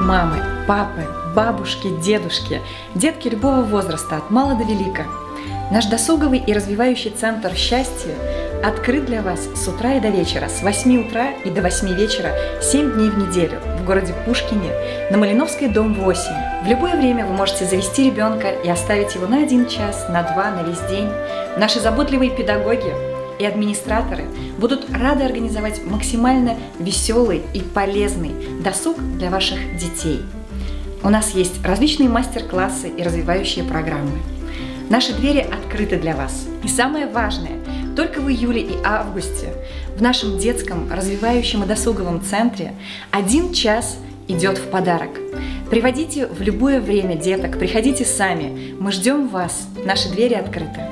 мамы, папы, бабушки, дедушки, детки любого возраста, от мала до велика. Наш досуговый и развивающий центр счастья открыт для вас с утра и до вечера, с 8 утра и до 8 вечера, 7 дней в неделю в городе Пушкине, на Малиновской, дом 8. В любое время вы можете завести ребенка и оставить его на 1 час, на 2, на весь день. Наши заботливые педагоги и администраторы будут рады организовать максимально веселый и полезный досуг для ваших детей. У нас есть различные мастер-классы и развивающие программы. Наши двери открыты для вас. И самое важное, только в июле и августе в нашем детском развивающем и досуговом центре 1 час идет в подарок. Приводите в любое время деток, приходите сами. Мы ждем вас. Наши двери открыты.